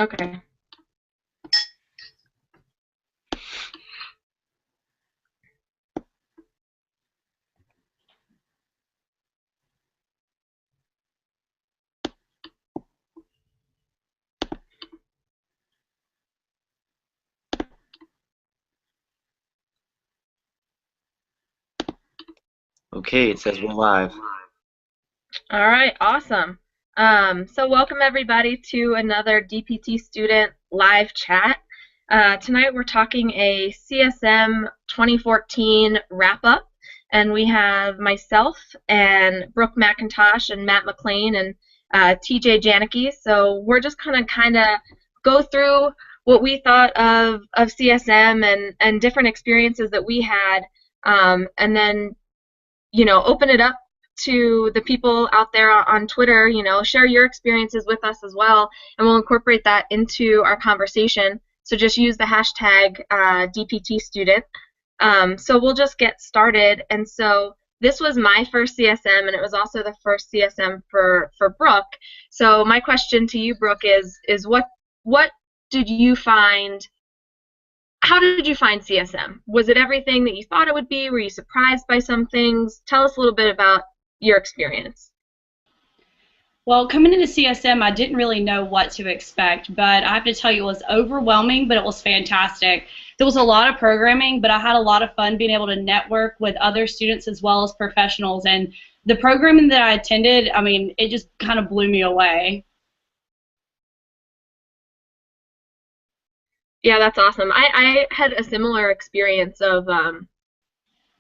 Okay. Okay, it says we're live. All right, awesome. So welcome everybody to another DPT student live chat. Tonight we're talking a CSM 2014 wrap up, and we have myself and Brooke McIntosh and Matt McClain and TJ Janicki. So we're just gonna kind of go through what we thought of CSM and different experiences that we had, and then open it up to the people out there on Twitter. Share your experiences with us as well, and we'll incorporate that into our conversation. So just use the hashtag DPTstudent. So we'll just get started. And so this was my first CSM, and it was also the first CSM for Brooke. So my question to you, Brooke, is what did you find? How did you find CSM? Was it everything that you thought it would be? Were you surprised by some things? Tell us a little bit about your experience. Well, coming into CSM, I didn't really know what to expect, but I have to tell you, it was overwhelming, but it was fantastic. There was a lot of programming, but I had a lot of fun being able to network with other students as well as professionals. And the programming that I attended, I mean, it just kind of blew me away. Yeah, that's awesome. I had a similar experience of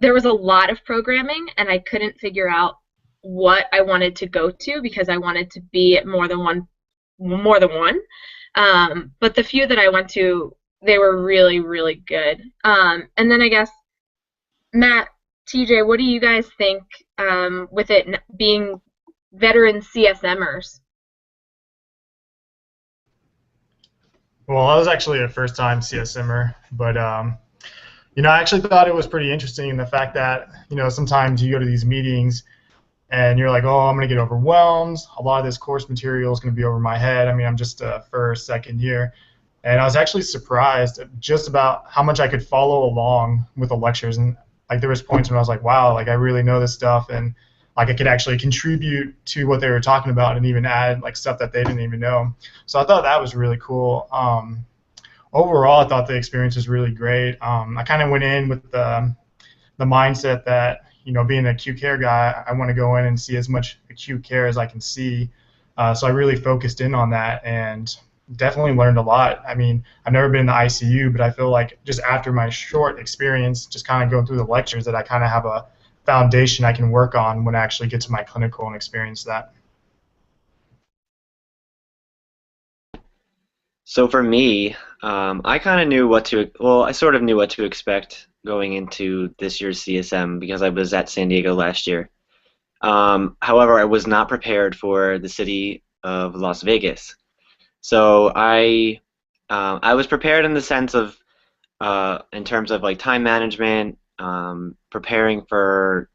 there was a lot of programming and I couldn't figure out what I wanted to go to because I wanted to be at more than one. But the few that I went to, they were really, really good. And then I guess Matt, TJ, what do you guys think with it being veteran CSMers? Well, I was actually a first-time CSMer, but I actually thought it was pretty interesting in the fact that sometimes you go to these meetings and you're like, oh, I'm gonna get overwhelmed. A lot of this course material is gonna be over my head. I mean, I'm just a first, second year, and I was actually surprised at just about how much I could follow along with the lectures, and like there was points when I was like, wow, like I really know this stuff, and like I could actually contribute to what they were talking about and even add like stuff that they didn't even know. So I thought that was really cool. Overall, I thought the experience was really great. I kind of went in with the mindset that being an acute care guy, I want to go in and see as much acute care as I can see. So I really focused in on that and definitely learned a lot. I mean, I've never been in the ICU, but I feel like just after my short experience, just kind of going through the lectures, that I kind of have a foundation I can work on when I actually get to my clinical and experience that. So for me, I kind of knew I sort of knew what to expect going into this year's CSM because I was at San Diego last year. However, I was not prepared for the city of Las Vegas. So I was prepared in the sense of, in terms of like time management, preparing for,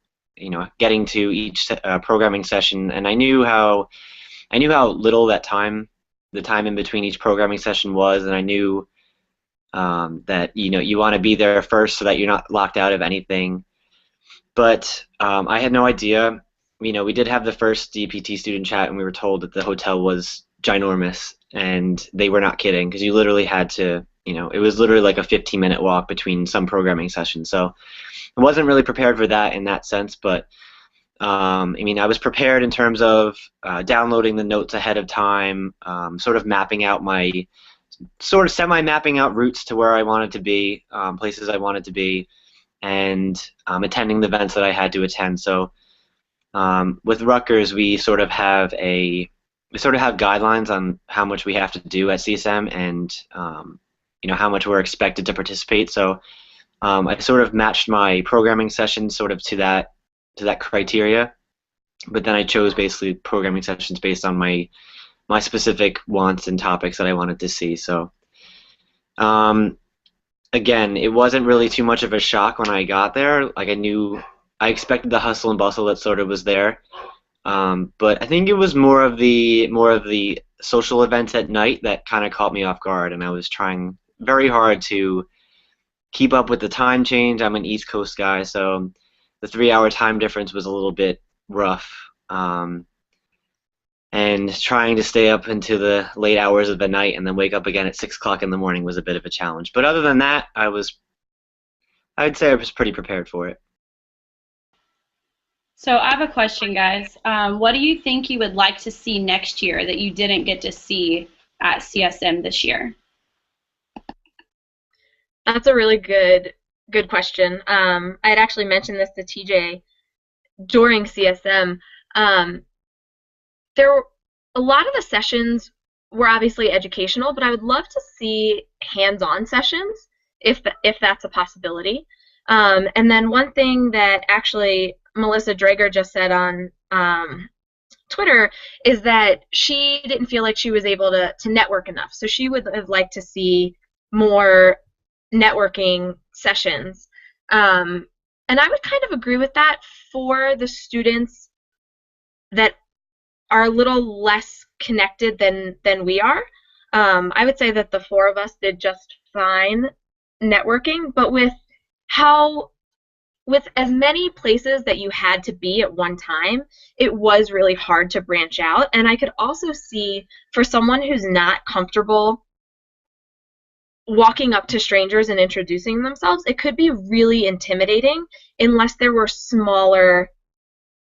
getting to each programming session, and I knew how little the time in between each programming session was, and I knew that you want to be there first so that you're not locked out of anything. But I had no idea. We did have the first DPT student chat, and we were told that the hotel was ginormous, and they were not kidding because you literally had to. It was literally like a 15-minute walk between some programming sessions. So I wasn't really prepared for that in that sense, but I was prepared in terms of downloading the notes ahead of time, sort of semi-mapping out routes to where I wanted to be, places I wanted to be, and attending the events that I had to attend. So with Rutgers, we sort of have guidelines on how much we have to do at CSM and how much we're expected to participate. So I sort of matched my programming sessions sort of to that criteria, but then I chose basically programming sessions based on my specific wants and topics that I wanted to see. So again, it wasn't really too much of a shock when I got there. Like I expected the hustle and bustle that sort of was there, but I think it was more of the social events at night that kind of caught me off guard, and I was trying very hard to keep up with the time change. I'm an East Coast guy, so the 3-hour time difference was a little bit rough. And trying to stay up into the late hours of the night and then wake up again at 6 o'clock in the morning was a bit of a challenge. But other than that, I'd say I was pretty prepared for it. So I have a question, guys. What do you think you would like to see next year that you didn't get to see at CSM this year? That's a really good question. I had actually mentioned this to TJ during CSM. A lot of the sessions were obviously educational, but I would love to see hands-on sessions if that's a possibility. And then one thing that actually Melissa Drager just said on Twitter is that she didn't feel like she was able to network enough. So she would have liked to see more networking sessions. And I would kind of agree with that for the students that are a little less connected than we are. I would say that the four of us did just fine networking, but with as many places that you had to be at one time, it was really hard to branch out. And I could also see for someone who's not comfortable walking up to strangers and introducing themselves, it could be really intimidating unless there were smaller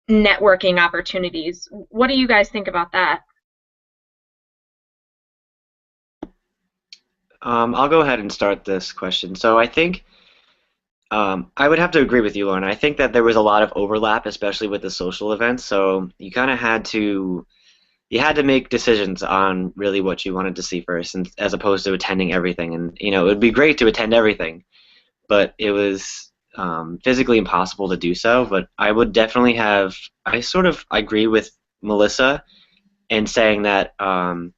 networking opportunities. What do you guys think about that? I'll go ahead and start this question. So I think I would have to agree with you, Lauren. I think that there was a lot of overlap, especially with the social events. So you kind of had to make decisions on really what you wanted to see first, and as opposed to attending everything. And it would be great to attend everything, but it was physically impossible to do so. But I would definitely I sort of agree with Melissa in saying that I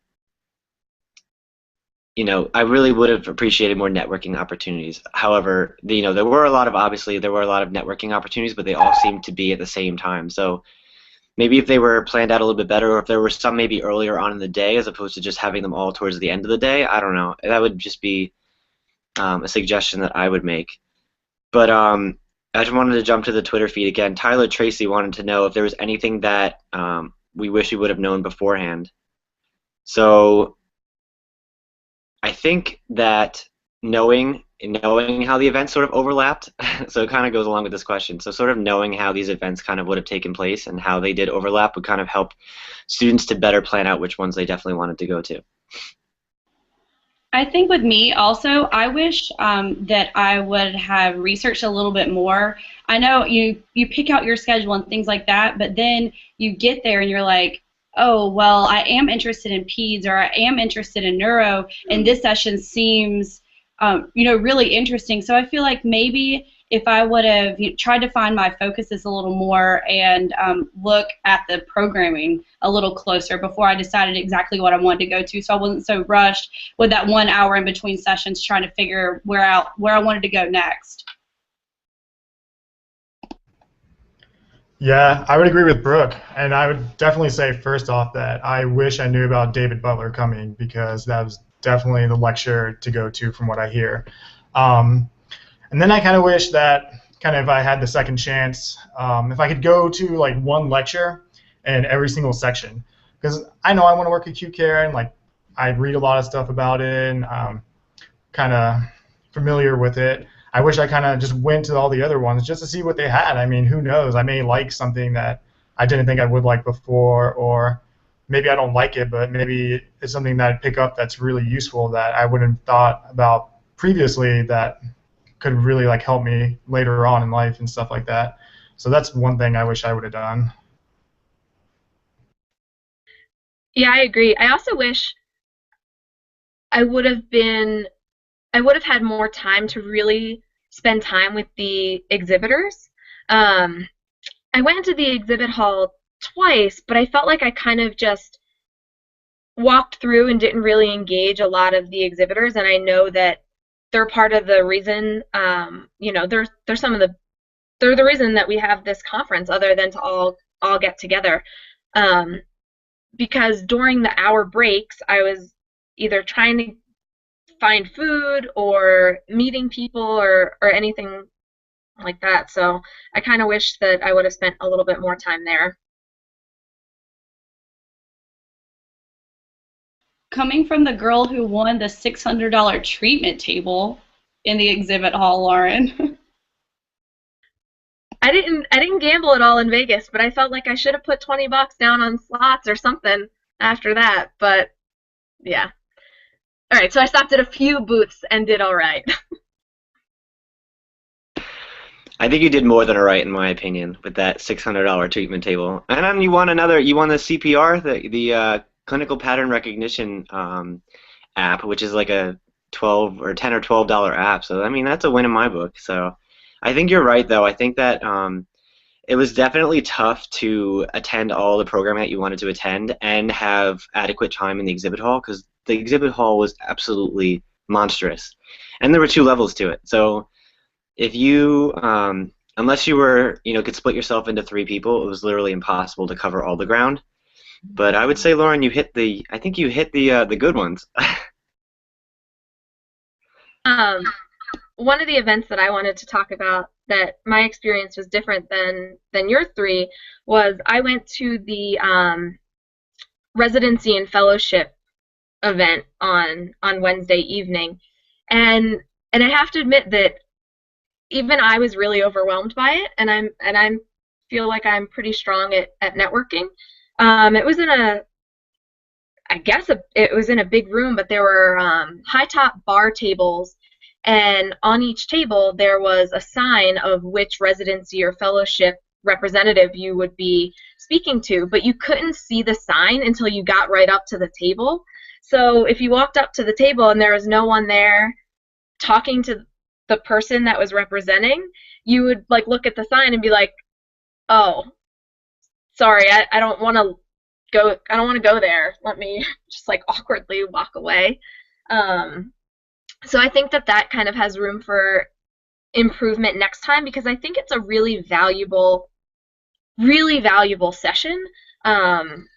really would have appreciated more networking opportunities. However, there were a lot of networking opportunities, but they all seemed to be at the same time. So maybe if they were planned out a little bit better, or if there were some maybe earlier on in the day as opposed to just having them all towards the end of the day, I don't know. That would just be a suggestion that I would make. But I just wanted to jump to the Twitter feed again. Tyler Tracy wanted to know if there was anything that we wish we would have known beforehand. So I think that knowing how the events sort of overlapped, so it kind of goes along with this question. So sort of knowing how these events kind of would have taken place and how they did overlap would kind of help students to better plan out which ones they definitely wanted to go to. I think with me also, I wish that I would have researched a little bit more. I know you pick out your schedule and things like that, but then you get there and you're like, oh, well, I am interested in peds, or I am interested in neuro, and this session seems really interesting. So I feel like maybe if I would have tried to find my focuses a little more and look at the programming a little closer before I decided exactly what I wanted to go to, so I wasn't so rushed with that 1 hour in between sessions trying to figure where I wanted to go next. Yeah, I would agree with Brooke, and I would definitely say first off that I wish I knew about David Butler coming, because that was definitely the lecture to go to from what I hear. And then I kind of wish that if I had the second chance, if I could go to like one lecture in every single section, because I know I want to work acute care, and like I read a lot of stuff about it, and kind of familiar with it. I wish I kind of just went to all the other ones just to see what they had. I mean, who knows? I may like something that I didn't think I would like before, or maybe I don't like it, but maybe it's something that I'd pick up that's really useful that I wouldn't have thought about previously that could really like help me later on in life and stuff like that. So that's one thing I wish I would have done. Yeah, I agree. I also wish I would have had more time to really spend time with the exhibitors. I went into the exhibit hall twice, but I felt like I kind of just walked through and didn't really engage a lot of the exhibitors, and I know that they're part of the reason, they're the reason that we have this conference, other than to all get together. because during the hour breaks, I was either trying to find food or meeting people or anything like that. So I kind of wish that I would have spent a little bit more time there. Coming from the girl who won the $600 treatment table in the exhibit hall, Lauren. I didn't gamble at all in Vegas, but I felt like I should have put 20 bucks down on slots or something after that. But yeah. All right, so I stopped at a few booths and did all right. I think you did more than all right, in my opinion, with that $600 treatment table. And then you won the CPR, the clinical pattern recognition app, which is like a 12 or 10 or $12 app. So I mean, that's a win in my book. So I think you're right, though. I think that it was definitely tough to attend all the programming that you wanted to attend and have adequate time in the exhibit hall, because the exhibit hall was absolutely monstrous, and there were 2 levels to it. So if you, unless you were, could split yourself into 3 people, it was literally impossible to cover all the ground. But I would say, Lauren, I think you hit the good ones. Um, One of the events that I wanted to talk about that my experience was different than your 3 was I went to the residency and fellowship event on Wednesday evening, and I have to admit that even I was really overwhelmed by it, and I feel like I'm pretty strong at networking. It was in it was in a big room, but there were high top bar tables, and on each table there was a sign of which residency or fellowship representative you would be speaking to, but you couldn't see the sign until you got right up to the table. So if you walked up to the table and there was no one there talking to the person that was representing, you would like look at the sign and be like, "Oh, sorry, I don't want to go there. Let me just like awkwardly walk away." So I think that kind of has room for improvement next time, because I think it's a really valuable session. And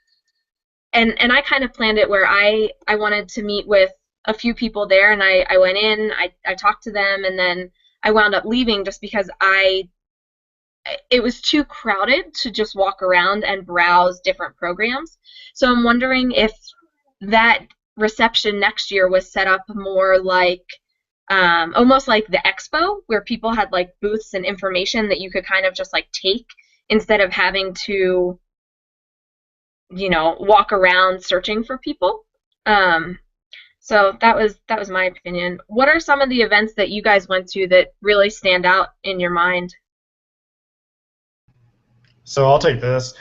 I kind of planned it where I wanted to meet with a few people there, and I went in, I talked to them, and then I wound up leaving just because it was too crowded to just walk around and browse different programs. So I'm wondering if that reception next year was set up more like almost like the expo, where people had like booths and information that you could kind of just like take instead of having to walk around searching for people. So that was my opinion. What are some of the events that you guys went to that really stand out in your mind? So I'll take this.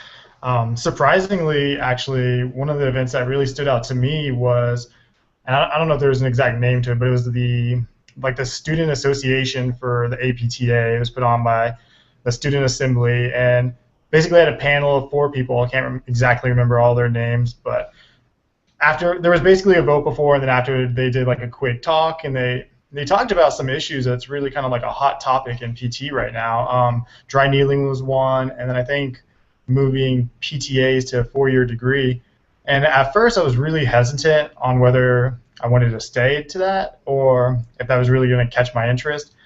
Surprisingly, actually, one of the events that really stood out to me was, and I don't know if there was an exact name to it, but it was the Student Association for the APTA. It was put on by the Student Assembly, and basically had a panel of 4 people. I can't exactly remember all their names, but after there was basically a vote before, and then after they did like a quick talk, and they talked about some issues that's really kind of like a hot topic in PT right now. Dry needling was one, and then I think moving PTAs to a 4-year degree. And at first I was really hesitant on whether I wanted to stay to that or if that was really going to catch my interest.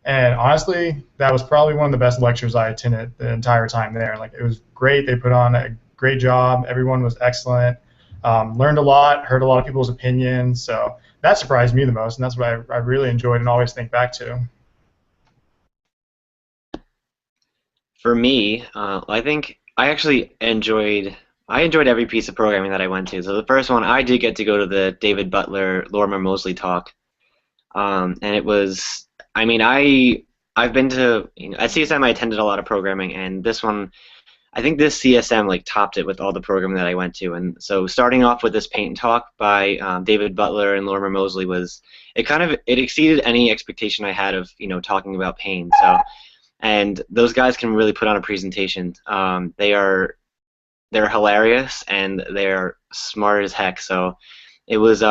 And honestly, that was probably one of the best lectures I attended the entire time there. Like, it was great. They put on a great job. Everyone was excellent. Learned a lot, heard a lot of people's opinions. So that surprised me the most, and that's what I really enjoyed and always think back to. For me, I think I actually enjoyed every piece of programming that I went to. So the first one, I did get to go to the David Butler, Lorimer Mosley talk, and it was, I mean, I've been to, at CSM I attended a lot of programming, and this one, I think this CSM like topped it with all the programming that I went to. And so starting off with this paint talk by David Butler and Lorimer Mosley it exceeded any expectation I had of talking about pain. So, and those guys can really put on a presentation. They're hilarious and they're smart as heck. So it was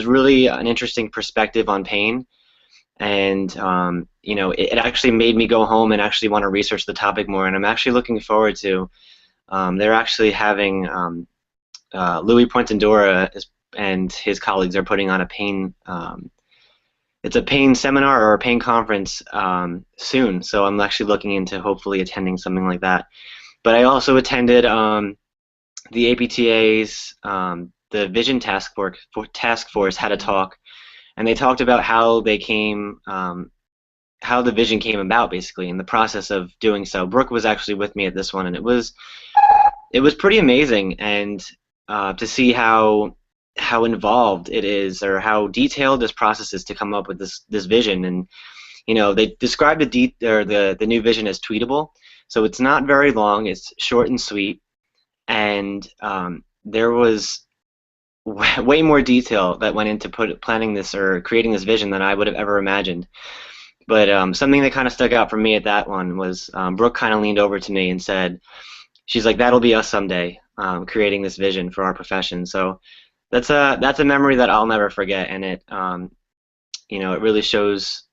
really an interesting perspective on pain. And it actually made me go home and actually want to research the topic more. And I'm actually looking forward to. They're actually having Louis Pointendora and his colleagues are putting on a pain. It's a pain seminar or a pain conference soon, so I'm actually looking into hopefully attending something like that. But I also attended the APTA's the Vision Task Force had a talk, and they talked about how they came, how the vision came about, basically, in the process of doing so. Brooke was actually with me at this one, and it was pretty amazing, and to see how involved it is, or how detailed this process is to come up with this vision. And they described the new vision as tweetable, so it's not very long. It's short and sweet, and there was way more detail that went into planning this or creating this vision than I would have ever imagined. But something that kind of stuck out for me at that one was Brooke kind of leaned over to me and said, she's like, "That'll be us someday, creating this vision for our profession." So that's a memory that I'll never forget, and it really shows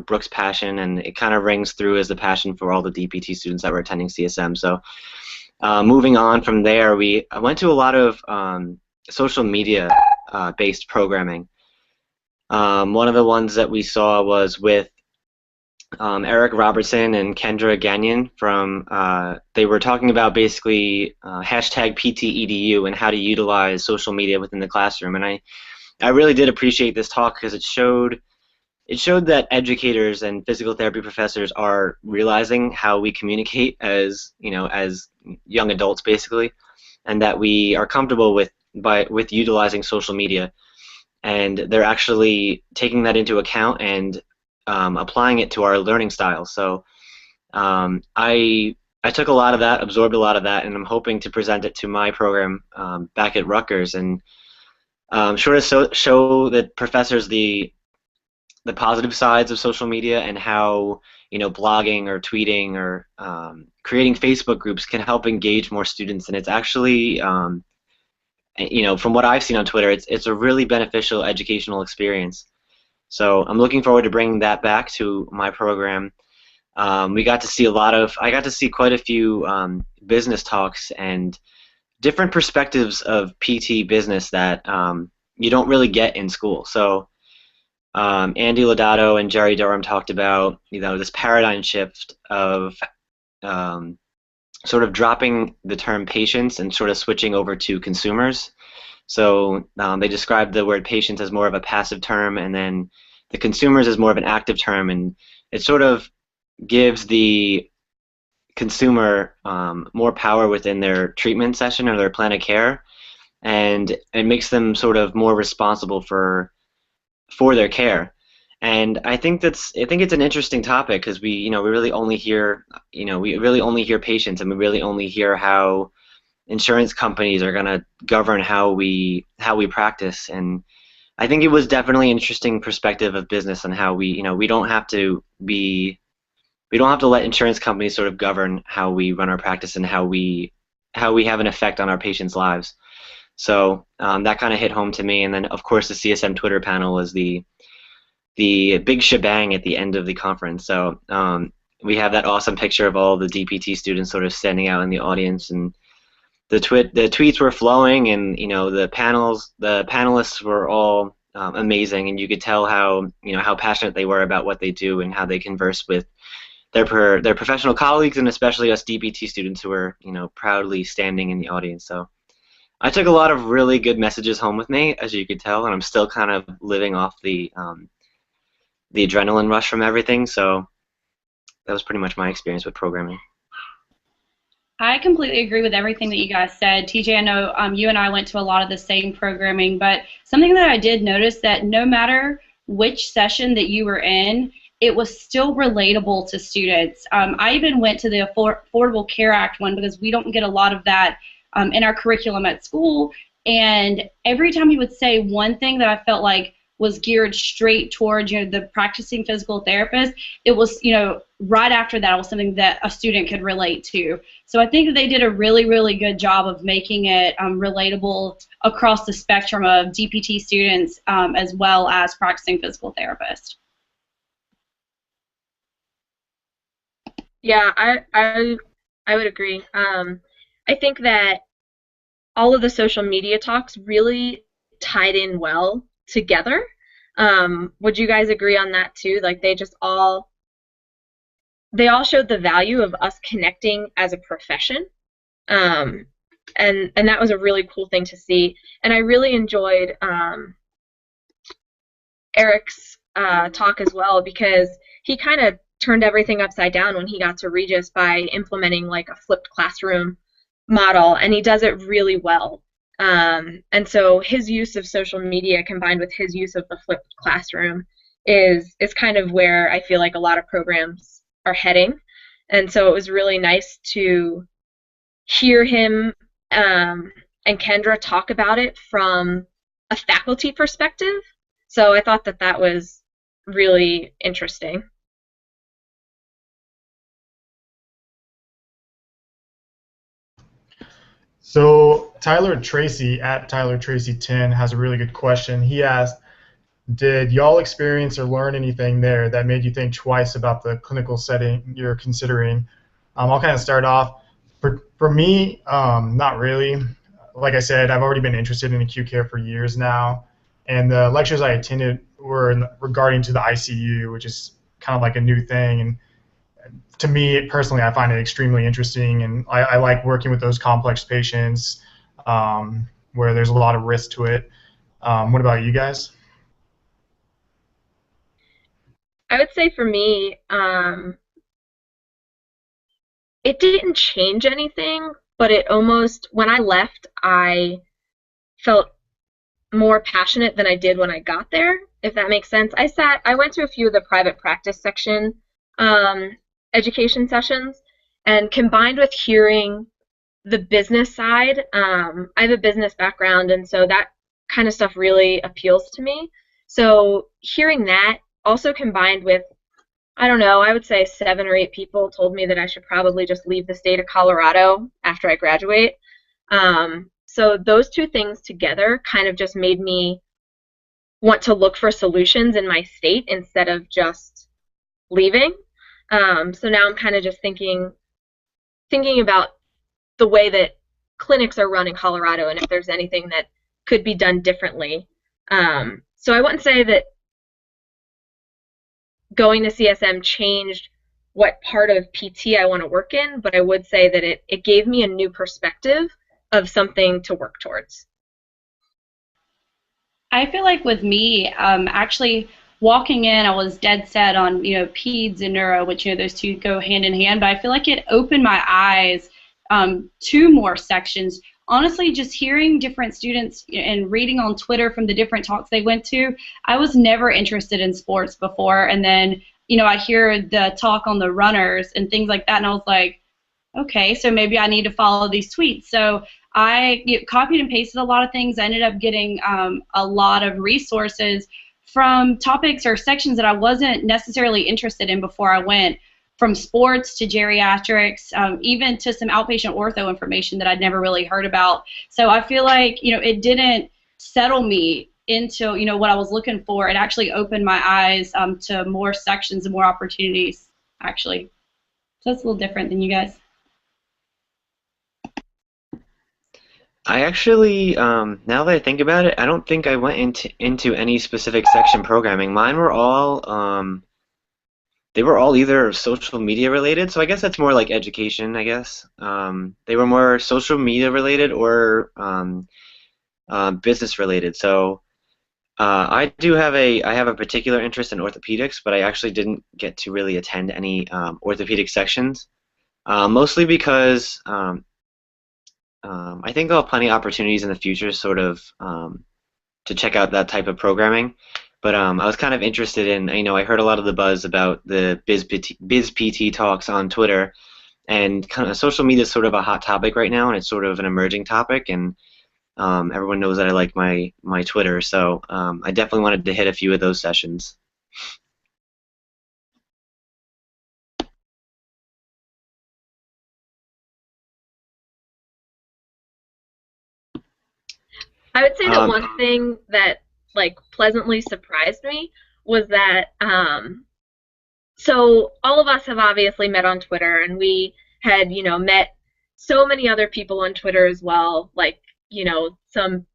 Brooke's passion, and it kind of rings through as the passion for all the DPT students that were attending CSM. So moving on from there, I went to a lot of social media based programming. One of the ones that we saw was with Eric Robertson and Kendra Gagnon they were talking about basically hashtag #PTEDU and how to utilize social media within the classroom. And I really did appreciate this talk because it showed that educators and physical therapy professors are realizing how we communicate as young adults, basically, and that we are comfortable with utilizing social media, and they're actually taking that into account and applying it to our learning style. So I took a lot of that, absorbed a lot of that, and I'm hoping to present it to my program back at Rutgers, and show the professors the positive sides of social media, and how blogging or tweeting or creating Facebook groups can help engage more students. And it's actually from what I've seen on Twitter, it's a really beneficial educational experience. So I'm looking forward to bringing that back to my program. I got to see quite a few business talks and different perspectives of PT business that you don't really get in school. So Andy Lodato and Jerry Durham talked about this paradigm shift of sort of dropping the term patients and sort of switching over to consumers. So they described the word patients as more of a passive term, and then the consumers as more of an active term, and it sort of gives the consumer more power within their treatment session or their plan of care, and it makes them sort of more responsible for their care. And I think it's an interesting topic, because we really only hear patients, and we really only hear how insurance companies are going to govern how we practice. And I think it was definitely an interesting perspective of business, and how we don't have to let insurance companies sort of govern how we run our practice and how we have an effect on our patients' lives. So that kind of hit home to me. And then of course the CSM Twitter panel was the big shebang at the end of the conference. So we have that awesome picture of all the DPT students sort of standing out in the audience, and the tweets were flowing, and the panelists were all amazing, and you could tell how passionate they were about what they do and how they converse with their professional colleagues, and especially us DPT students who were proudly standing in the audience. So I took a lot of really good messages home with me, as you could tell, and I'm still kind of living off the adrenaline rush from everything. So that was pretty much my experience with programming. I completely agree with everything that you guys said. TJ, I know you and I went to a lot of the same programming, but something that I did notice, that no matter which session that you were in, it was still relatable to students. I even went to the Affordable Care Act one, because we don't get a lot of that in our curriculum at school, and every time he would say one thing that I felt like was geared straight towards the practicing physical therapist, it was right after that it was something that a student could relate to. So I think that they did a really, really good job of making it relatable across the spectrum of DPT students as well as practicing physical therapists. Yeah, I would agree. I think that all of the social media talks really tied in well together. Would you guys agree on that too? Like they all showed the value of us connecting as a profession. Um, and that was a really cool thing to see. And I really enjoyed Eric's talk as well, because he kind of turned everything upside down when he got to Regis by implementing like a flipped classroom model, and he does it really well. And so his use of social media combined with his use of the flipped classroom is kind of where I feel like a lot of programs are heading. And so it was really nice to hear him and Kendra talk about it from a faculty perspective. So I thought that that was really interesting. So Tyler Tracy at Tyler Tracy 10 has a really good question. He asked, did y'all experience or learn anything there that made you think twice about the clinical setting you're considering? I'll kind of start off. For me, not really. Like I said, I've already been interested in acute care for years now, and the lectures I attended were regarding to the ICU, which is kind of like a new thing. And to me, personally, I find it extremely interesting, and I like working with those complex patients where there's a lot of risk to it. What about you guys? I would say for me, it didn't change anything, but it almost, when I left, I felt more passionate than I did when I got there, if that makes sense. I went to a few of the private practice section education sessions, and combined with hearing the business side, I have a business background, and so that kind of stuff really appeals to me. So hearing that, also combined with, I don't know, I would say 7 or 8 people told me that I should probably just leave the state of Colorado after I graduate. So those two things together kind of just made me want to look for solutions in my state instead of just leaving. So now I'm kind of just thinking about the way that clinics are run in Colorado and if there's anything that could be done differently. So I wouldn't say that going to CSM changed what part of PT I want to work in, but I would say that it gave me a new perspective of something to work towards. I feel like with me, actually walking in, I was dead set on, peds and neuro, which, those two go hand in hand, but I feel like it opened my eyes to more sections. Honestly, just hearing different students and reading on Twitter from the different talks they went to, I was never interested in sports before, and then, I hear the talk on the runners and things like that, and I was like, okay, so maybe I need to follow these tweets. So I copied and pasted a lot of things. I ended up getting a lot of resources from topics or sections that I wasn't necessarily interested in before I went, from sports to geriatrics, even to some outpatient ortho information that I'd never really heard about. So I feel like, it didn't settle me into, what I was looking for. It actually opened my eyes to more sections and more opportunities, actually. So that's a little different than you guys. I actually, now that I think about it, I don't think I went into any specific section programming. Mine were all, they were all either social media related, so I guess that's more like education, I guess. They were more social media related or business related. So I have a particular interest in orthopedics, but I actually didn't get to really attend any orthopedic sections, mostly because I think I'll have plenty of opportunities in the future sort of to check out that type of programming. But I was kind of interested in, I heard a lot of the buzz about the Biz PT talks on Twitter, and kind of social media is sort of a hot topic right now, and it's sort of an emerging topic, and everyone knows that I like my Twitter, so I definitely wanted to hit a few of those sessions. I would say that one thing that like pleasantly surprised me was that so all of us have obviously met on Twitter, and we had met so many other people on Twitter as well, like some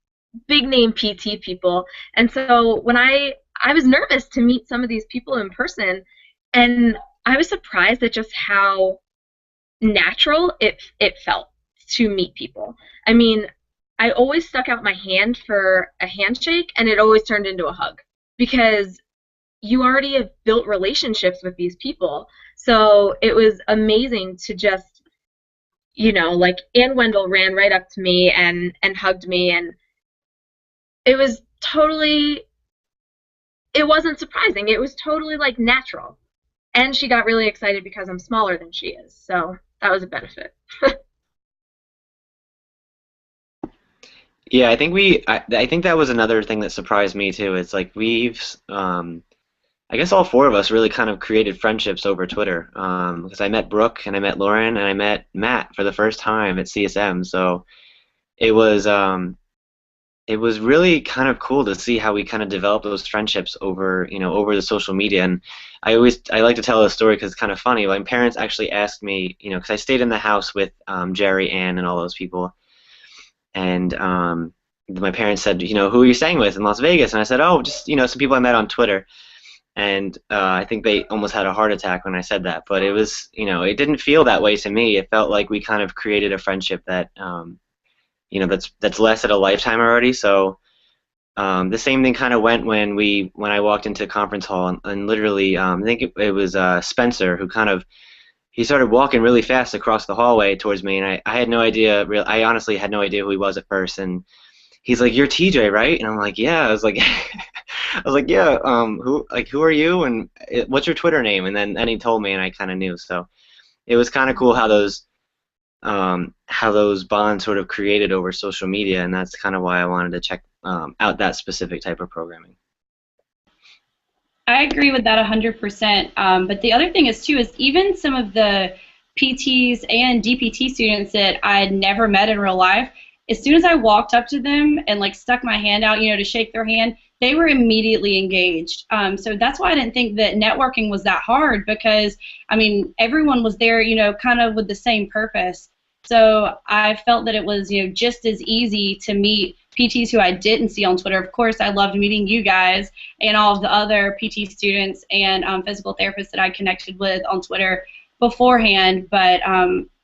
big name PT people. And so when I was nervous to meet some of these people in person, and I was surprised at just how natural it felt to meet people. I mean, I always stuck out my hand for a handshake, and it always turned into a hug because you already have built relationships with these people. So it was amazing to just, like Ann Wendell ran right up to me and hugged me, and it was totally, it wasn't surprising. It was totally like natural. And she got really excited because I'm smaller than she is. So that was a benefit. Yeah, I think that was another thing that surprised me too. It's like I guess all four of us really kind of created friendships over Twitter. Because I met Brooke and I met Lauren and I met Matt for the first time at CSM. So it was it was really kind of cool to see how we kind of developed those friendships over the social media. And I like to tell a story because it's kind of funny. My parents actually asked me, because I stayed in the house with Jerry, Ann, and all those people. And my parents said, who are you staying with in Las Vegas? And I said, oh, just, some people I met on Twitter. And I think they almost had a heart attack when I said that. But it was, it didn't feel that way to me. It felt like we kind of created a friendship that, that's lasted a lifetime already. So the same thing kind of went when I walked into conference hall and literally, I think it was Spencer who he started walking really fast across the hallway towards me, and I had no idea. I honestly had no idea who he was at first, and he's like, "You're TJ, right?" And I'm like, "Yeah." I was like, "Yeah." Who are you? And what's your Twitter name? And then he told me, and I kind of knew. So it was kind of cool how those bonds sort of created over social media, and that's kind of why I wanted to check out that specific type of programming. I agree with that 100%. But the other thing is even some of the PTs and DPT students that I had never met in real life, as soon as I walked up to them and like stuck my hand out, to shake their hand, they were immediately engaged. So that's why I didn't think that networking was that hard, because I mean everyone was there, kind of with the same purpose. So I felt that it was, just as easy to meet PTs who I didn't see on Twitter. Of course, I loved meeting you guys and all of the other PT students and physical therapists that I connected with on Twitter beforehand, but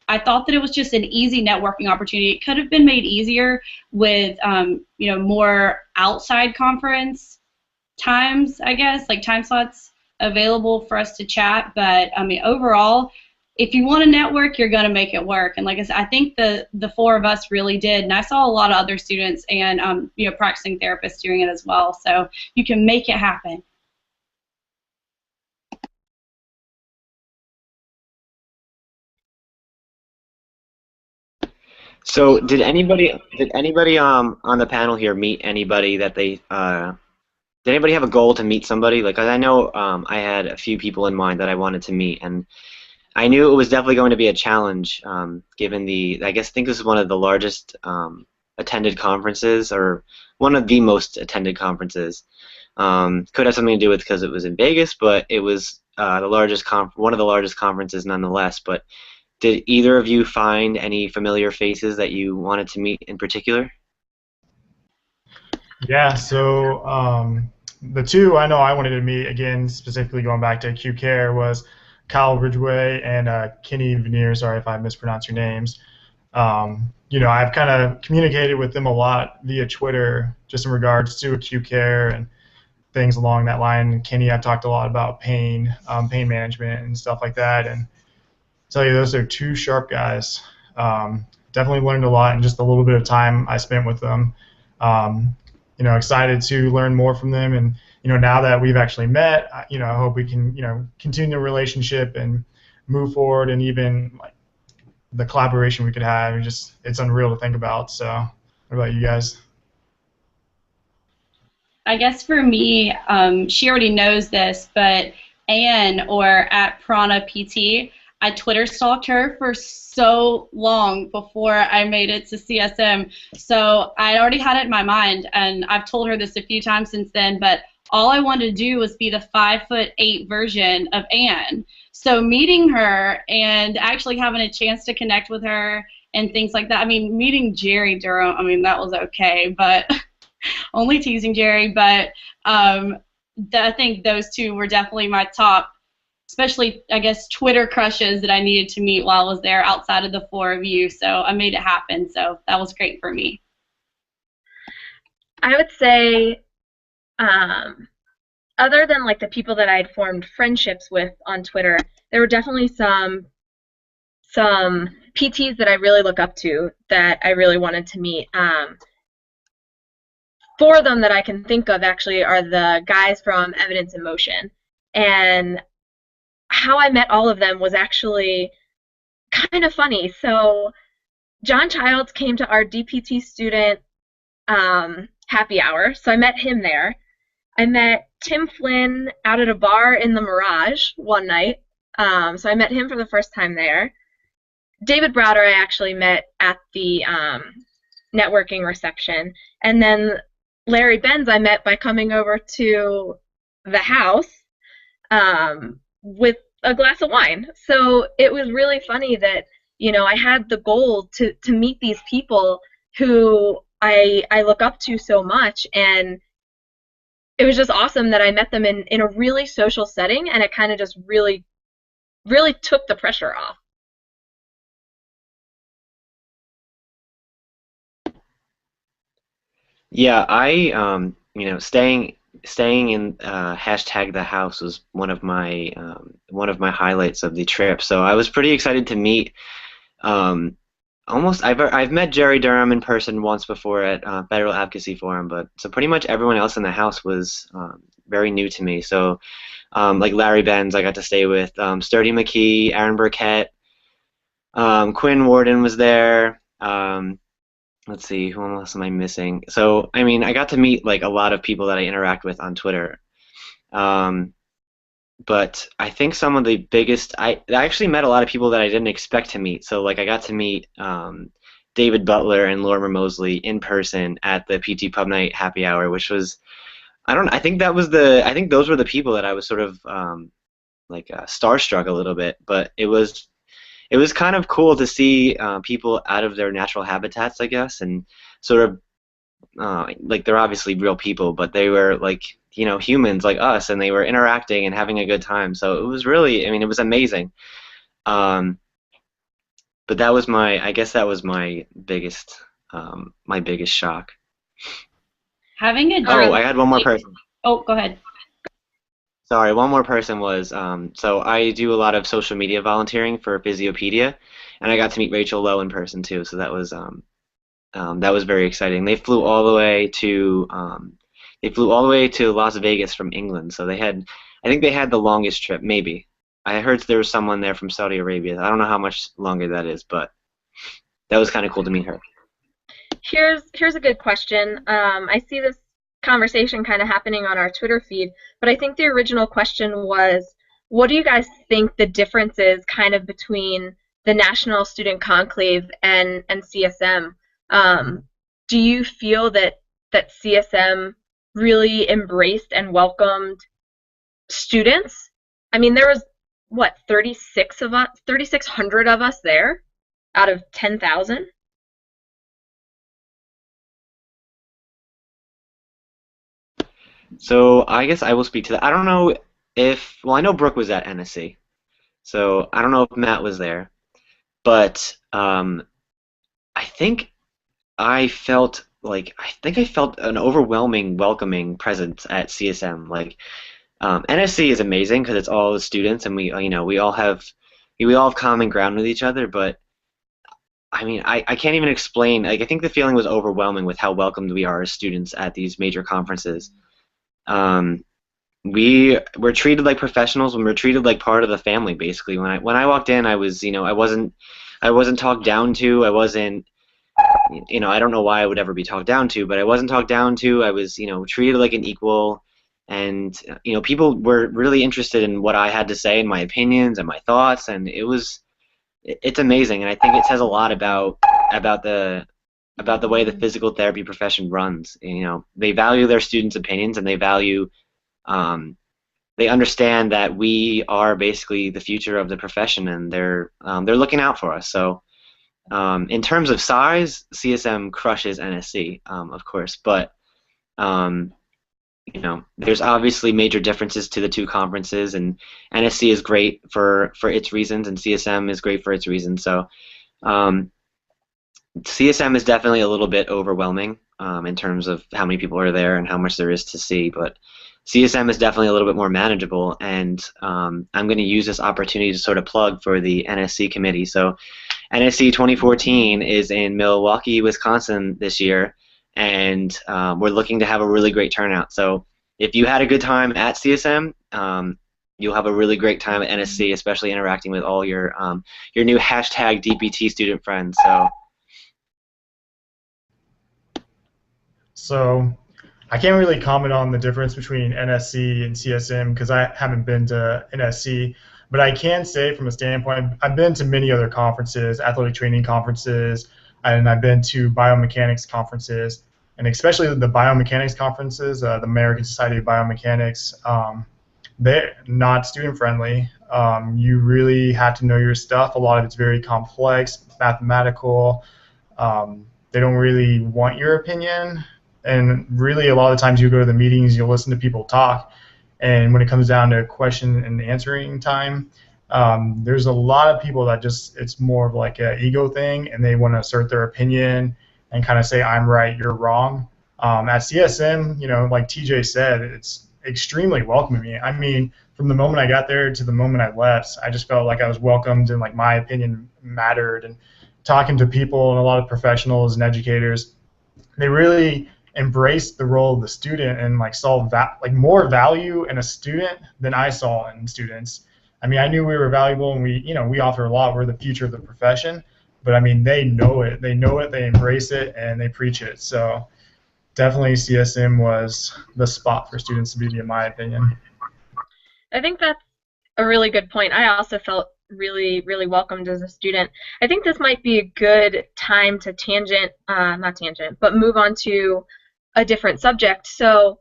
I thought that it was just an easy networking opportunity. It could have been made easier with, more outside conference times, I guess, like time slots available for us to chat, but I mean, overall, if you want to network, you're going to make it work. And like I said, I think the four of us really did. And I saw a lot of other students and practicing therapists doing it as well. So you can make it happen. So did anybody on the panel here meet anybody that they did anybody have a goal to meet somebody? Like I know I had a few people in mind that I wanted to meet, and I knew it was definitely going to be a challenge, given I think this is one of the largest attended conferences, or one of the most attended conferences. Could have something to do with because it was in Vegas, but it was one of the largest conferences nonetheless. But did either of you find any familiar faces that you wanted to meet in particular? Yeah, so the two I know I wanted to meet, again, specifically going back to Q Care, was Kyle Ridgway and Kenny Veneer. Sorry if I mispronounced your names. I've kind of communicated with them a lot via Twitter, just in regards to acute care and things along that line. Kenny, I've talked a lot about pain management and stuff like that. And I'll tell you, those are two sharp guys. Definitely learned a lot in just a little bit of time I spent with them. Excited to learn more from them, and now that we've actually met, I hope we can continue the relationship and move forward, and even like the collaboration we could have. It's unreal to think about. So, what about you guys? I guess for me, she already knows this, but Anne, or at Prana PT, I Twitter stalked her for so long before I made it to CSM. So I already had it in my mind, and I've told her this a few times since then, but all I wanted to do was be the 5'8" version of Anne. So meeting her and actually having a chance to connect with her and things like that. I mean, meeting Jerry Durham, I mean, that was okay, but only teasing Jerry, but I think those two were definitely my top, especially, I guess, Twitter crushes that I needed to meet while I was there outside of the four of you. So I made it happen. So that was great for me. I would say, other than like the people that I had formed friendships with on Twitter, there were definitely some PTs that I really look up to that I really wanted to meet. Four of them that I can think of actually are the guys from Evidence in Motion. And how I met all of them was actually kind of funny. So John Childs came to our DPT student happy hour, so I met him there. I met Tim Flynn out at a bar in the Mirage one night, so I met him for the first time there. David Browder I actually met at the networking reception, and then Larry Benz I met by coming over to the house with a glass of wine. So it was really funny that, you know, I had the goal to meet these people who I look up to so much, and it was just awesome that I met them in a really social setting, and it kind of just really took the pressure off. Yeah, you know, staying in hashtag the house was one of my highlights of the trip. So I was pretty excited to meet. I've met Jerry Durham in person once before at Federal Advocacy Forum, but so pretty much everyone else in the house was very new to me. So like Larry Benz, I got to stay with Sturdy McKee, Aaron Burkett, Quinn Warden was there. Let's see, who else am I missing? So, I mean, I got to meet like a lot of people that I interact with on Twitter. But I think some of the biggest, I actually met a lot of people that I didn't expect to meet. So, like, I got to meet David Butler and Lorimer Mosley in person at the PT Pub Night happy hour, which was, I think I think those were the people that I was sort of starstruck a little bit, but it was kind of cool to see people out of their natural habitats, I guess, and sort of like they're obviously real people, but they were like, you know, humans like us, and they were interacting and having a good time. So it was really, I mean, it was amazing. But I guess that was my biggest shock. Having a Oh, I had one more person. Oh, go ahead. Sorry, one more person was, so I do a lot of social media volunteering for Physiopedia, and I got to meet Rachel Lowe in person too, so that was very exciting. They flew all the way to Las Vegas from England, so I think they had the longest trip, maybe. I heard there was someone there from Saudi Arabia. I don't know how much longer that is, but that was kind of cool to meet her. Here's a good question. I see this conversation kind of happening on our Twitter feed, but I think the original question was, what do you guys think the difference is kind of between the National Student Conclave and CSM? Do you feel that CSM really embraced and welcomed students? I mean, there was, what, 3,600 of us there out of 10,000? So I guess I will speak to that. I don't know I know Brooke was at NSC, so I don't know if Matt was there, but I think I felt an overwhelming welcoming presence at CSM. Like NSC is amazing because it's all the students, and we all have common ground with each other. But I mean, I can't even explain. Like, I think the feeling was overwhelming with how welcomed we are as students at these major conferences. We were treated like professionals, and we're treated like part of the family. Basically, when I walked in, I was, I wasn't talked down to. I wasn't, I don't know why I would ever be talked down to, but I wasn't talked down to. I was, treated like an equal, and people were really interested in what I had to say and my opinions and my thoughts, and it's amazing, and I think it says a lot about the way the physical therapy profession runs. They value their students' opinions, and they understand that we are basically the future of the profession, and they're looking out for us. So In terms of size, CSM crushes NSC, of course, but there's obviously major differences to the two conferences, and NSC is great for its reasons, and CSM is great for its reasons. So CSM is definitely a little bit overwhelming in terms of how many people are there and how much there is to see, but CSM is definitely a little bit more manageable, and I'm going to use this opportunity to sort of plug for the NSC committee. So NSC 2014 is in Milwaukee, Wisconsin this year, and we're looking to have a really great turnout. So if you had a good time at CSM, you'll have a really great time at NSC, especially interacting with all your new hashtag DPT student friends. So I can't really comment on the difference between NSC and CSM because I haven't been to NSC, but I can say from a standpoint, I've been to many other conferences, athletic training conferences, and I've been to biomechanics conferences, and especially the biomechanics conferences, the American Society of Biomechanics. They're not student friendly. You really have to know your stuff. A lot of it's very complex, mathematical. They don't really want your opinion. And really, a lot of the times you go to the meetings, you'll listen to people talk. And when it comes down to question and answering time, there's a lot of people that just, it's more of like an ego thing, and they want to assert their opinion and kind of say, I'm right, you're wrong. At CSM, like TJ said, it's extremely welcoming. I mean, from the moment I got there to the moment I left, I just felt like I was welcomed and like my opinion mattered. And talking to people and a lot of professionals and educators, they really embraced the role of the student and like saw more value in a student than I saw in students. I mean, I knew we were valuable, and we offer a lot. We're the future of the profession, but I mean, they know it. They know it. They embrace it, and they preach it. So definitely, CSM was the spot for students to be, in my opinion. I think that's a really good point. I also felt really, really welcomed as a student. I think this might be a good time to move on to a different subject. So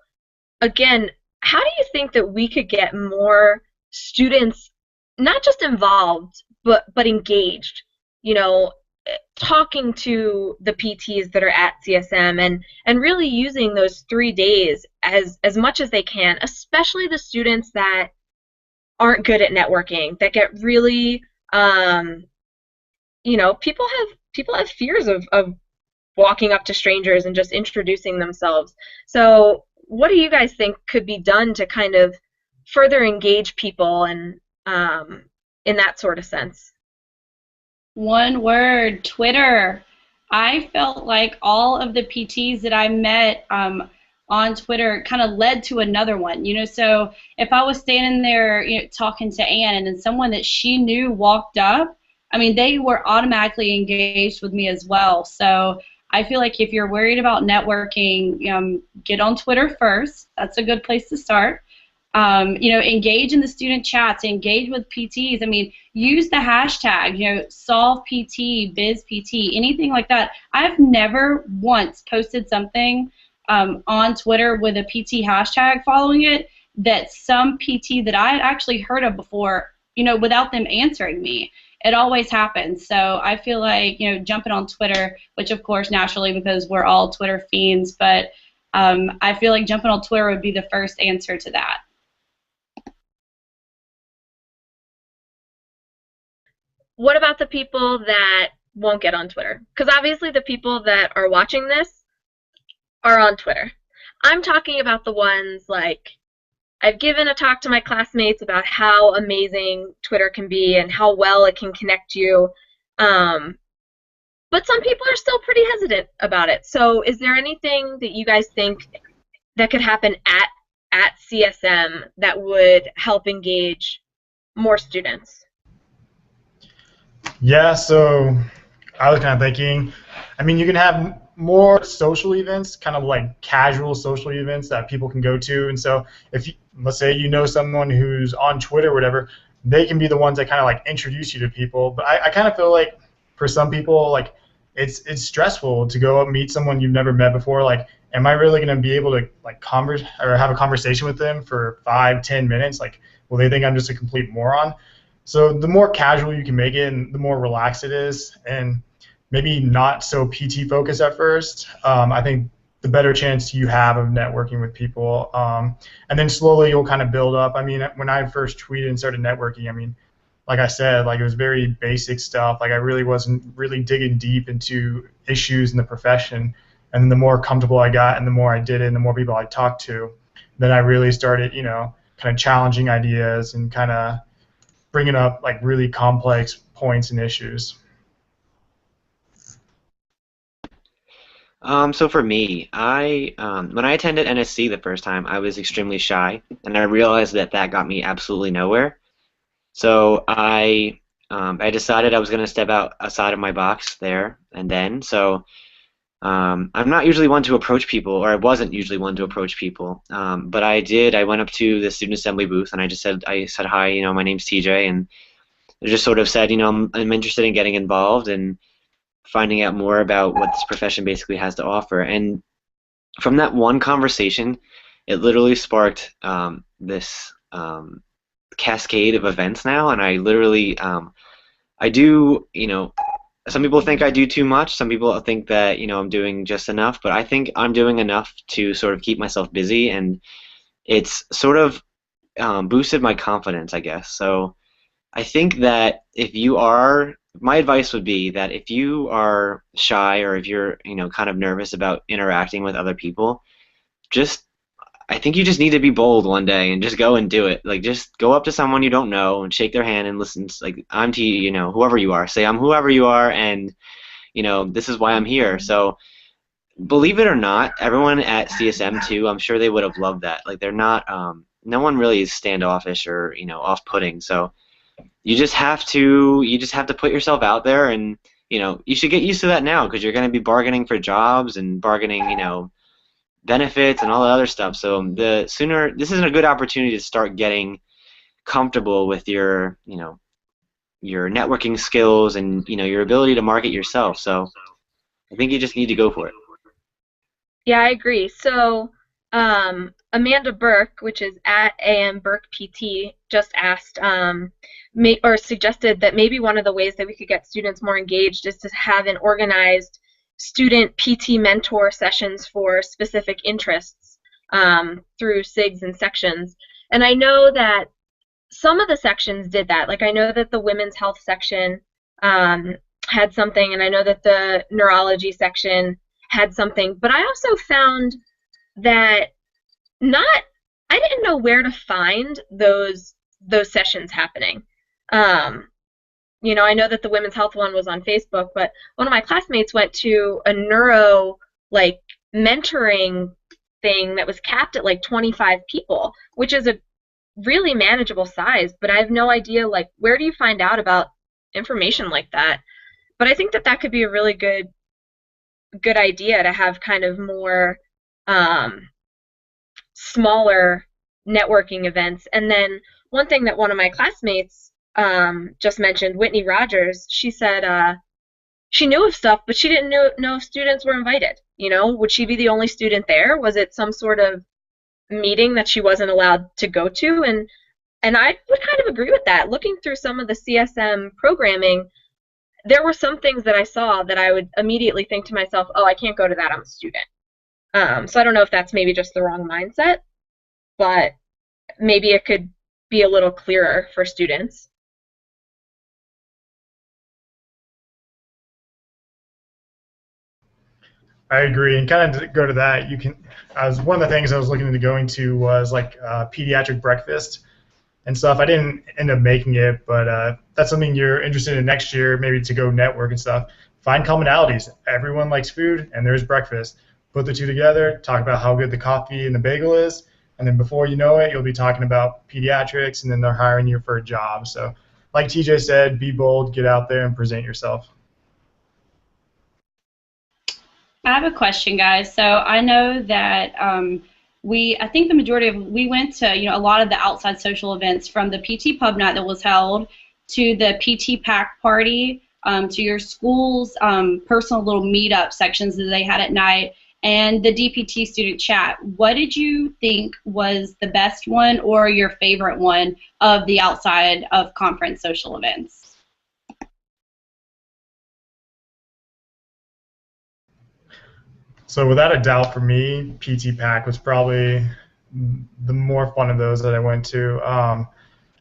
again, how do you think that we could get more students not just involved but engaged, talking to the PTs that are at CSM and really using those 3 days as much as they can, especially the students that aren't good at networking, that get really people have fears of walking up to strangers and just introducing themselves. So what do you guys think could be done to kind of further engage people and in that sort of sense? One word, Twitter. I felt like all of the PTs that I met on Twitter kind of led to another one. So if I was standing there talking to Ann, and then someone that she knew walked up, I mean, they were automatically engaged with me as well. So I feel like if you're worried about networking, get on Twitter first. That's a good place to start. Engage in the student chats, engage with PTs. I mean, use the hashtag, solve PT, biz PT, anything like that. I've never once posted something on Twitter with a PT hashtag following it that some PT that I had actually heard of before, without them answering me. It always happens. So I feel like, jumping on Twitter, which of course naturally because we're all Twitter fiends, but I feel like jumping on Twitter would be the first answer to that. What about the people that won't get on Twitter? Because obviously the people that are watching this are on Twitter. I'm talking about the ones like, I've given a talk to my classmates about how amazing Twitter can be and how well it can connect you, but some people are still pretty hesitant about it. So is there anything that you guys think that could happen at CSM that would help engage more students? Yeah, so I was kind of thinking, I mean, you can have more social events, kind of like casual social events that people can go to. And so if let's say someone who's on Twitter or whatever, they can be the ones that kind of like introduce you to people. But I kind of feel like for some people, like it's stressful to go up and meet someone you've never met before. Like, am I really going to be able to like converse or have a conversation with them for 5-10 minutes? Like, will they think I'm just a complete moron? So the more casual you can make it and the more relaxed it is. And maybe not so PT focused at first, I think the better chance you have of networking with people. And then slowly you'll kind of build up. I mean, when I first tweeted and started networking, I mean, like I said, like it was very basic stuff. Like I really wasn't really digging deep into issues in the profession. And then the more comfortable I got and the more I did it and the more people I talked to, then I really started, kind of challenging ideas and kind of bringing up like really complex points and issues. So for me, when I attended NSC the first time, I was extremely shy, and I realized that that got me absolutely nowhere. So I decided I was going to step outside of my box there and then. So I'm not usually one to approach people, or I wasn't usually one to approach people. But I did. I went up to the student assembly booth and I said hi. My name's TJ, and I just sort of said, I'm interested in getting involved and finding out more about what this profession basically has to offer. And from that one conversation, it literally sparked this cascade of events now, and I literally I do, some people think I do too much. Some people think that, I'm doing just enough, but I think I'm doing enough to sort of keep myself busy, and it's sort of boosted my confidence, I guess. So I think that my advice would be that if you are shy or if you're, kind of nervous about interacting with other people, I think you just need to be bold one day and just go and do it. Like, just go up to someone you don't know and shake their hand and listen. Like, I'm T, whoever you are. Say, I'm whoever you are, and, this is why I'm here. So, believe it or not, everyone at CSM too, I'm sure they would have loved that. Like, they're not, no one really is standoffish or, off-putting. So, you just have to put yourself out there, and, you should get used to that now because you're going to be bargaining for jobs and bargaining, benefits and all the other stuff. So this is a good opportunity to start getting comfortable with your networking skills and your ability to market yourself. So I think you just need to go for it. Yeah, I agree. So Amanda Burke, which is at AM Burke PT, just asked or suggested that maybe one of the ways that we could get students more engaged is to have an organized student PT mentor sessions for specific interests through SIGs and sections. And I know that some of the sections did that. Like, I know that the women's health section had something, and I know that the neurology section had something. But I also found that I didn't know where to find those sessions happening. I know that the women's health one was on Facebook, but one of my classmates went to a neuro mentoring thing that was capped at 25 people, which is a really manageable size, but I have no idea where do you find out about information like that. But I think that could be a really good idea to have kind of more smaller networking events. And then one thing that one of my classmates just mentioned, Whitney Rogers, she said she knew of stuff, but she didn't know if students were invited. Would she be the only student there? Was it some sort of meeting that she wasn't allowed to go to? And I would kind of agree with that. Looking through some of the CSM programming, there were some things that I saw that I would immediately think to myself, oh, I can't go to that, I'm a student. So I don't know if that's maybe just the wrong mindset, but maybe it could be a little clearer for students. I agree, and kind of to go to that, one of the things I was looking into going to was pediatric breakfast and stuff. I didn't end up making it, but that's something you're interested in next year, maybe to go network and stuff. Find commonalities. Everyone likes food, and there's breakfast. Put the two together, talk about how good the coffee and the bagel is, and then before you know it, you'll be talking about pediatrics, and then they're hiring you for a job. So, like TJ said, be bold, get out there, and present yourself. I have a question, guys. So I know that I think the majority we went to, a lot of the outside social events, from the PT pub night that was held to the PT pack party, to your school's personal little meetup sections that they had at night, and the DPT student chat. What did you think was the best one or your favorite one of the outside of conference social events? So without a doubt, for me, PT Pack was probably the more fun of those that I went to.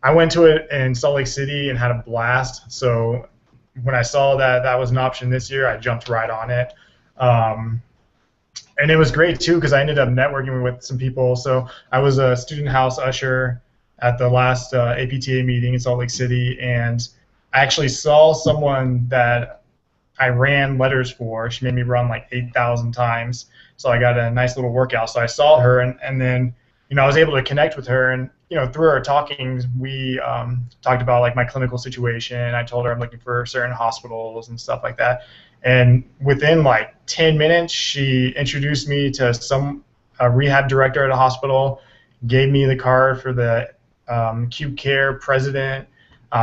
I went to it in Salt Lake City and had a blast. So when I saw that that was an option this year, I jumped right on it. Um, and it was great too because I ended up networking with some people. So I was a student house usher at the last APTA meeting in Salt Lake City, and I actually saw someone that I ran letters for. She made me run like 8,000 times, so I got a nice little workout. So I saw her, and then I was able to connect with her, and through our talking, we talked about like my clinical situation. I told her I'm looking for certain hospitals and stuff like that. And within like 10 minutes, she introduced me to a rehab director at a hospital, gave me the card for the acute care president,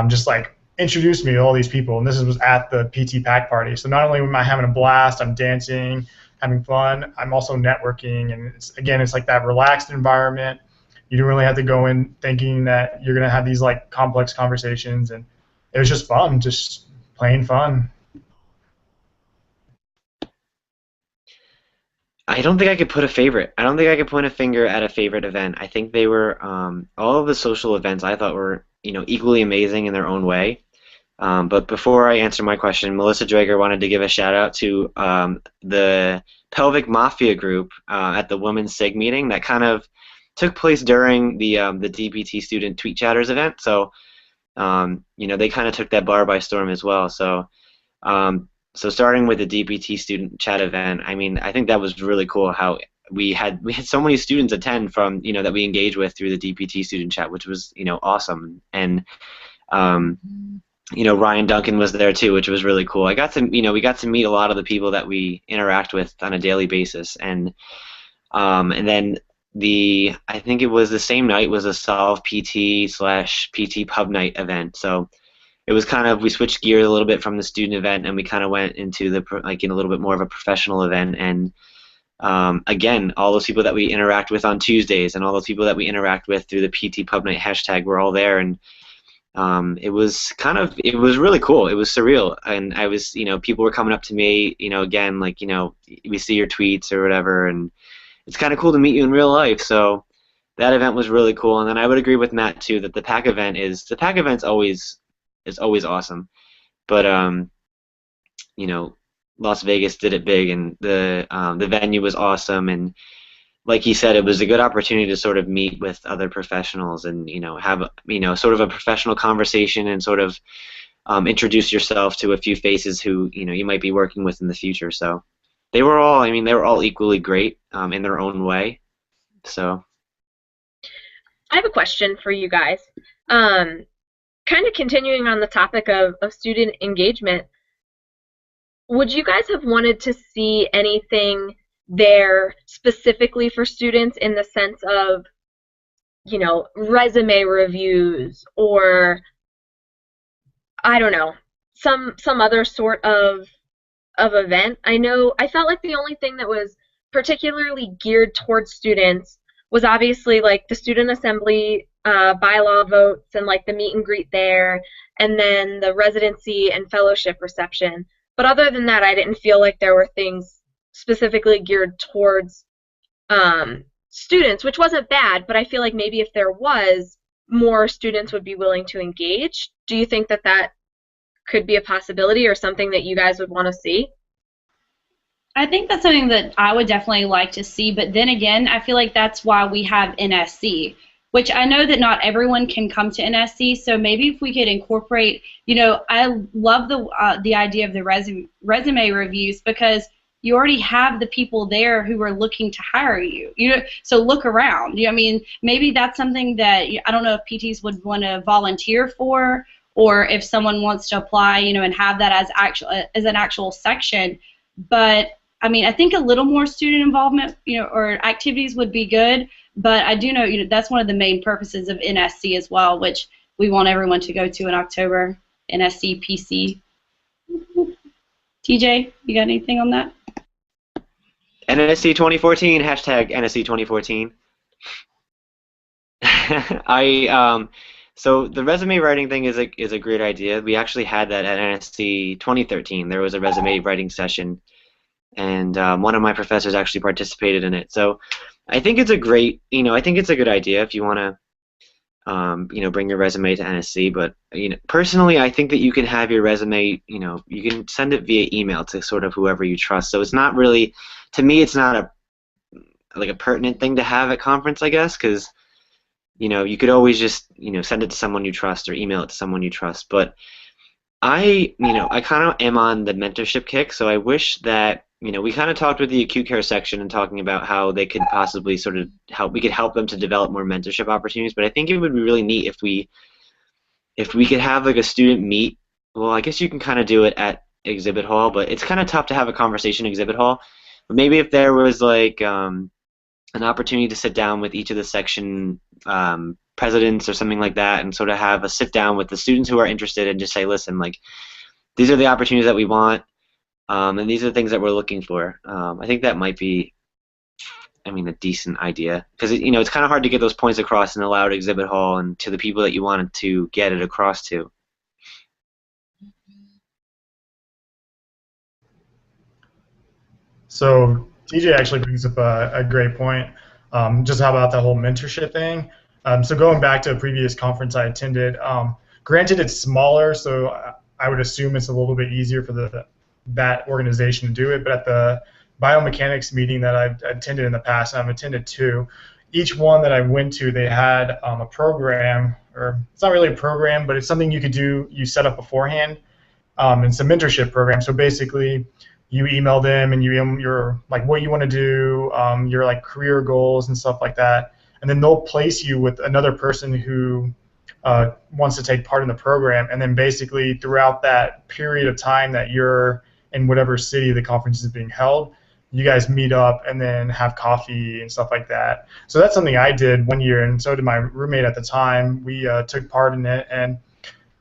just like introduced me to all these people. And this was at the PT Pack party. So not only am I having a blast, I'm dancing, having fun, I'm also networking. And it's like that relaxed environment. You don't really have to go in thinking that you're going to have these like complex conversations. And it was just fun, just plain fun. I don't think I could put a favorite. I don't think I could point a finger at a favorite event. I think they were all of the social events I thought were equally amazing in their own way. But before I answer my question, Melissa Drager wanted to give a shout out to the Pelvic Mafia group at the Women's SIG meeting that kind of took place during the DPT student tweet chatters event. So they kind of took that bar by storm as well. So starting with the DPT student chat event, I mean, I think that was really cool how we had so many students attend from that we engage with through the DPT student chat, which was awesome. And Ryan Duncan was there too, which was really cool. We got to meet a lot of the people that we interact with on a daily basis, and then I think it was the same night was a Solve PT/PT Pub Night event. So it was kind of, we switched gears a little bit from the student event, and we kind of went into a little bit more of a professional event. And again, all those people that we interact with on Tuesdays and all those people that we interact with through the PT Pub Night hashtag were all there, and it was really cool. It was surreal, and I was, people were coming up to me, again, like, we see your tweets or whatever, and it's kind of cool to meet you in real life. So that event was really cool. And then I would agree with Matt too that the pack event's always awesome, but Las Vegas did it big, and the venue was awesome, and like he said, it was a good opportunity to sort of meet with other professionals and have sort of a professional conversation and sort of introduce yourself to a few faces who you might be working with in the future. So they were all equally great in their own way. So I have a question for you guys. Kind of continuing on the topic of student engagement, would you guys have wanted to see anything there specifically for students in the sense of, resume reviews or, I don't know, some other sort of event? I felt like the only thing that was particularly geared towards students was obviously like the student assembly bylaw votes and like the meet and greet there, and then the residency and fellowship reception. But other than that, I didn't feel like there were things specifically geared towards students, which wasn't bad, but I feel like maybe if there was, more students would be willing to engage. Do you think that that could be a possibility or something that you guys would want to see? I think that's something that I would definitely like to see, but then again, I feel like that's why we have NSC, which I know that not everyone can come to NSC, so maybe if we could incorporate, I love the idea of the resume reviews because you already have the people there who are looking to hire you. So look around. Maybe that's something that I don't know if PTs would want to volunteer for, or if someone wants to apply, and have that as an actual section. But I think a little more student involvement, or activities would be good. But I do know, that's one of the main purposes of NSC as well, which we want everyone to go to in October. NSC PC. TJ, you got anything on that? NSC 2014 hashtag NSC 2014. So the resume writing thing is a great idea. We actually had that at NSC 2013. There was a resume writing session, and one of my professors actually participated in it. So I think it's a great, I think it's a good idea if you want to, bring your resume to NSC. But personally, I think that you can have your resume, you can send it via email to sort of whoever you trust. So it's not really, to me, it's not a pertinent thing to have at conference, I guess, because you could always just send it to someone you trust or email it to someone you trust. But I kind of am on the mentorship kick, so I wish that we kind of talked with the acute care section and talking about how they could possibly sort of we could help them to develop more mentorship opportunities. But I think it would be really neat if we could have like a student meet. Well, I guess you can kind of do it at exhibit hall, but it's kind of tough to have a conversation in exhibit hall. But maybe if there was like an opportunity to sit down with each of the section presidents or something like that, and sort of have a sit down with the students who are interested and just say, listen, like these are the opportunities that we want, and these are the things that we're looking for. I think that might be, a decent idea, because it's kind of hard to get those points across in a loud exhibit hall and to the people that you wanted to get it across to. So TJ actually brings up a great point. Just how about that whole mentorship thing? So going back to a previous conference I attended, granted it's smaller, so I would assume it's a little bit easier for that organization to do it. But at the biomechanics meeting that I've attended in the past, and I've attended two, each one that I went to, they had a program, or it's not really a program, but it's something you could do, you set up beforehand. It's a mentorship program. So basically, you email them and your like what you want to do, your like career goals and stuff like that, and then they'll place you with another person who wants to take part in the program. And then basically throughout that period of time that you're in whatever city the conference is being held, you guys meet up and then have coffee and stuff like that. So that's something I did one year, and so did my roommate at the time. We took part in it, and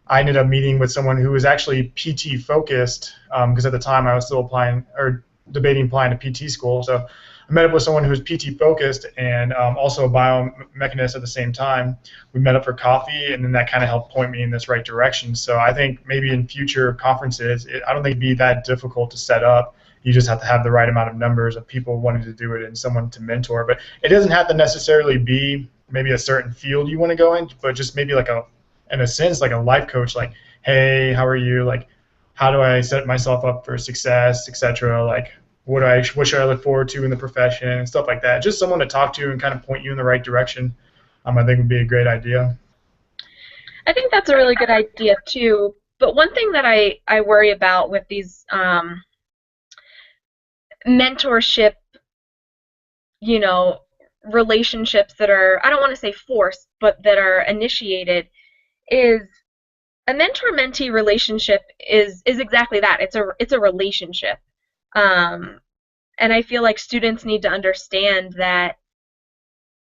I ended up meeting with someone who was actually PT focused, because at the time I was still applying or debating applying to PT school. So I met up with someone who was PT focused and also a biomechanist at the same time. We met up for coffee, and then that kind of helped point me in this right direction. So I think maybe in future conferences, I don't think it'd be that difficult to set up. You just have to have the right amount of numbers of people wanting to do it and someone to mentor. But it doesn't have to necessarily be maybe a certain field you want to go in, but just maybe like in a sense, like a life coach, like, hey, how are you? Like, how do I set myself up for success, etc. Like, what should I look forward to in the profession and stuff like that. Just someone to talk to and kind of point you in the right direction. I think would be a great idea. I think that's a really good idea too. But one thing that I worry about with these mentorship, relationships that are, I don't want to say forced, but that are initiated, is a mentor-mentee relationship is exactly that. It's a relationship, and I feel like students need to understand that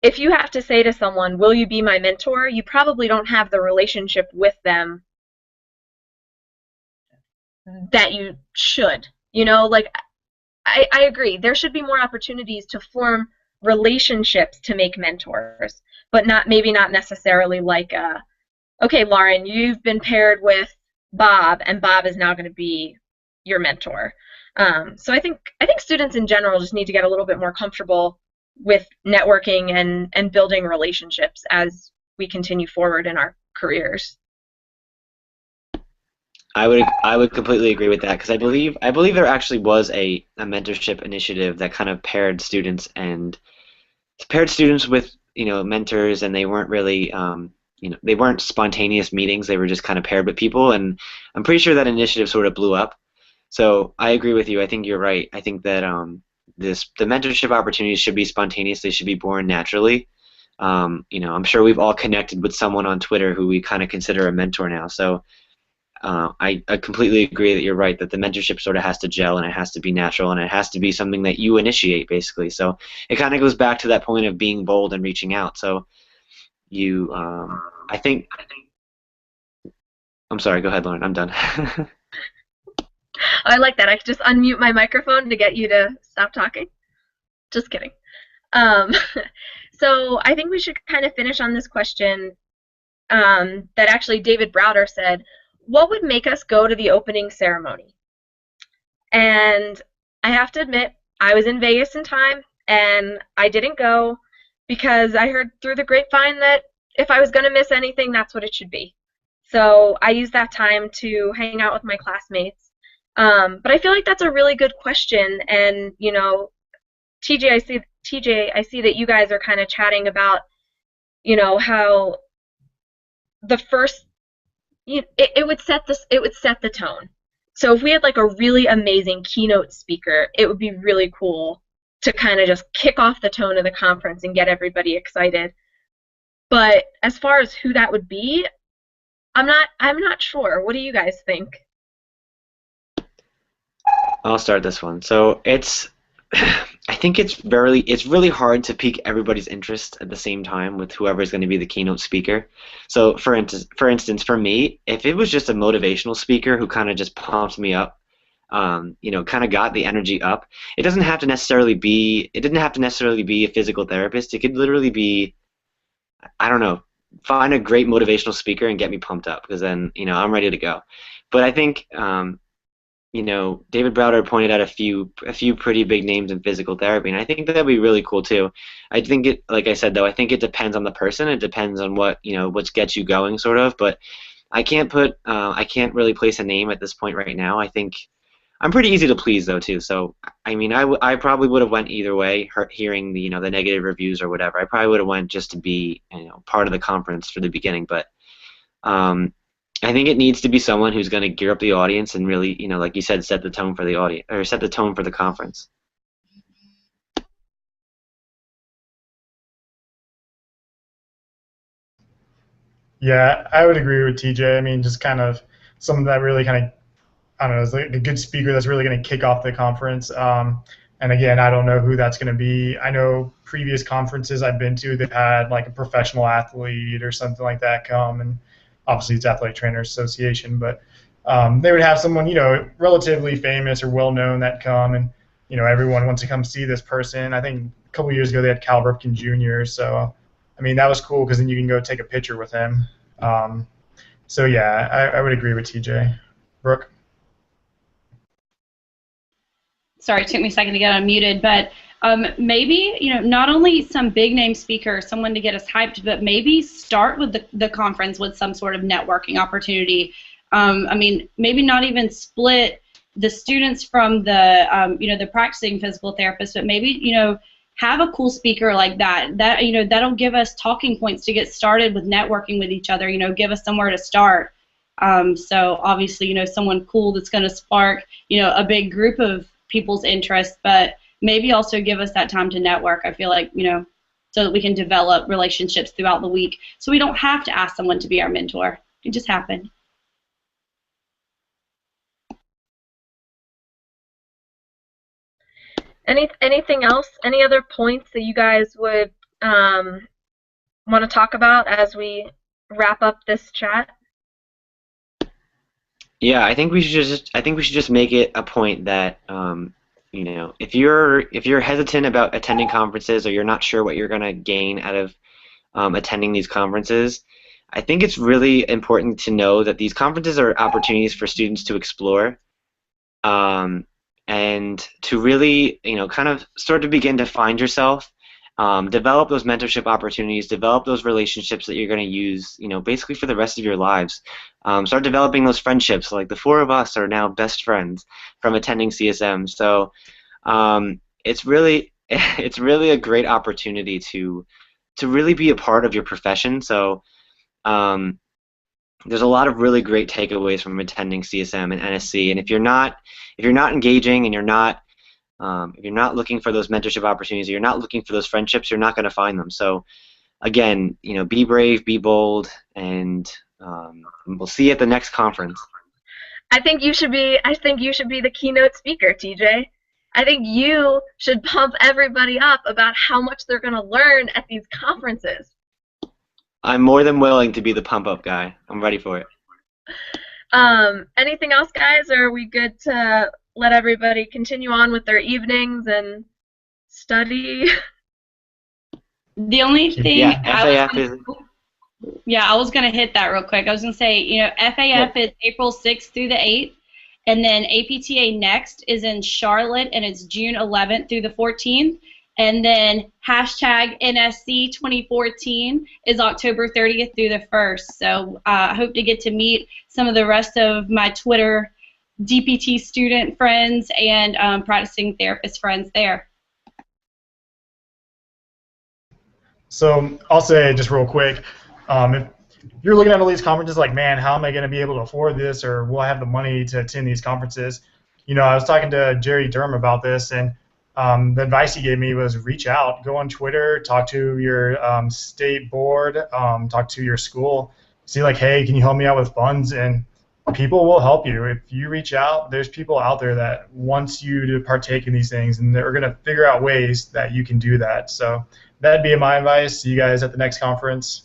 if you have to say to someone, "Will you be my mentor?" you probably don't have the relationship with them that you should. Like I agree. There should be more opportunities to form relationships to make mentors, but maybe not necessarily like okay, Lauren, you've been paired with Bob, and Bob is now going to be your mentor. So I think students in general just need to get a little bit more comfortable with networking and building relationships as we continue forward in our careers. I would completely agree with that, because I believe there actually was a mentorship initiative that kind of paired students with mentors, and they weren't really they weren't spontaneous meetings. They were just kind of paired with people, and I'm pretty sure that initiative sort of blew up. So I agree with you. I think you're right. I think that the mentorship opportunities should be spontaneous. They should be born naturally. I'm sure we've all connected with someone on Twitter who we kind of consider a mentor now. So I completely agree that you're right, that the mentorship sort of has to gel, and it has to be natural, and it has to be something that you initiate, basically. So it kind of goes back to that point of being bold and reaching out. So you, I'm sorry, go ahead, Lauren. I'm done. I like that. I could just unmute my microphone to get you to stop talking. Just kidding. So I think we should kind of finish on this question that actually David Browder said, what would make us go to the opening ceremony? And I have to admit, I was in Vegas in time, and I didn't go because I heard through the grapevine that if I was going to miss anything, that's what it should be. So I used that time to hang out with my classmates. But I feel like that's a really good question, and TJ, I see that you guys are kind of chatting about, how the first, it would set this, it would set the tone. So if we had like a really amazing keynote speaker, it would be really cool to kind of just kick off the tone of the conference and get everybody excited. But as far as who that would be, I'm not sure. What do you guys think? I'll start this one. So I think it's really hard to pique everybody's interest at the same time with whoever's going to be the keynote speaker. So for instance, for me, if it was just a motivational speaker who kind of just pumped me up, kind of got the energy up, it didn't have to necessarily be a physical therapist. It could literally be, I don't know, find a great motivational speaker and get me pumped up, because then, I'm ready to go. But I think David Browder pointed out a few pretty big names in physical therapy, and I think that'd be really cool too. I think like I said though, I think it depends on the person. It depends on what gets you going, sort of. But I can't really place a name at this point right now. I think I'm pretty easy to please though too. So I mean, I probably would have went either way, hearing the the negative reviews or whatever. I probably would have went just to be part of the conference for the beginning, but. I think it needs to be someone who's going to gear up the audience and really, like you said, set the tone for the audience, or set the tone for the conference. Yeah, I would agree with TJ. I mean, just kind of someone that really kind of, I don't know, is like a good speaker that's really going to kick off the conference. And again, I don't know who that's going to be. I know previous conferences I've been to, they've had like a professional athlete or something like that come, and obviously it's Athletic Trainers Association, but they would have someone, relatively famous or well-known that come, and, everyone wants to come see this person. I think a couple of years ago they had Cal Ripken Jr., so, I mean, that was cool because then you can go take a picture with him. So, yeah, I would agree with TJ. Brooke? Sorry, it took me a second to get unmuted, but maybe, not only some big name speaker, someone to get us hyped, but maybe start with the conference with some sort of networking opportunity. I mean, maybe not even split the students from the practicing physical therapists, but maybe, have a cool speaker like that. That'll give us talking points to get started with networking with each other, give us somewhere to start. So obviously, someone cool that's going to spark, a big group of people's interest, but maybe also give us that time to network. I feel like, so that we can develop relationships throughout the week, so we don't have to ask someone to be our mentor. It just happened. Anything else? Any other points that you guys would want to talk about as we wrap up this chat? Yeah, I think we should just make it a point that if you're hesitant about attending conferences, or you're not sure what you're going to gain out of attending these conferences, I think it's really important to know that these conferences are opportunities for students to explore, and to really kind of start to begin to find yourself, develop those mentorship opportunities, develop those relationships that you're going to use basically for the rest of your lives. Start developing those friendships. Like the four of us are now best friends from attending CSM. So it's really a great opportunity to really be a part of your profession. So there's a lot of really great takeaways from attending CSM and NSC. And if you're not engaging, and if you're not looking for those mentorship opportunities, or you're not looking for those friendships, you're not going to find them. So again, be brave, be bold, and we'll see you at the next conference. I think you should be the keynote speaker, TJ. I think you should pump everybody up about how much they're going to learn at these conferences. I'm more than willing to be the pump up guy. I'm ready for it. Anything else, guys? Or are we good to let everybody continue on with their evenings and study? The only thing I was going to hit that real quick. I was going to say, FAF is April 6th through the 8th, And then APTA Next is in Charlotte, and it's June 11th through the 14th. And then hashtag NSC 2014 is October 30th through the 1st. So I hope to get to meet some of the rest of my Twitter DPT student friends and practicing therapist friends there. So I'll say just real quick, if you're looking at all these conferences like, man, how am I going to be able to afford this, or will I have the money to attend these conferences? You know, I was talking to Jerry Durham about this, and the advice he gave me was reach out, go on Twitter, talk to your state board, talk to your school, see like, hey, can you help me out with funds? And people will help you. If you reach out, there's people out there that wants you to partake in these things, and they're going to figure out ways that you can do that. So that'd be my advice. See you guys at the next conference.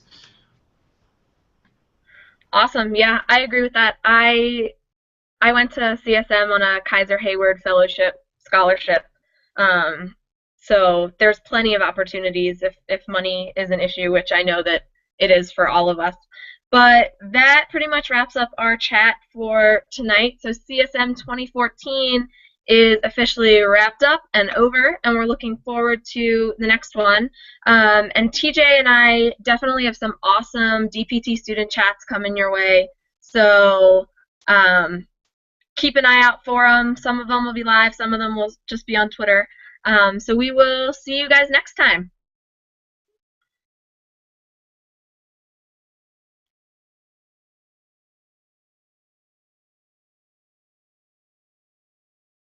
Awesome. Yeah, I agree with that. I went to CSM on a Kaiser Hayward Fellowship scholarship. So there's plenty of opportunities if money is an issue, which I know that it is for all of us. But that pretty much wraps up our chat for tonight. So CSM 2014 is officially wrapped up and over, and we're looking forward to the next one. And TJ and I definitely have some awesome DPT student chats coming your way. So keep an eye out for them. Some of them will be live, some of them will just be on Twitter. So we will see you guys next time.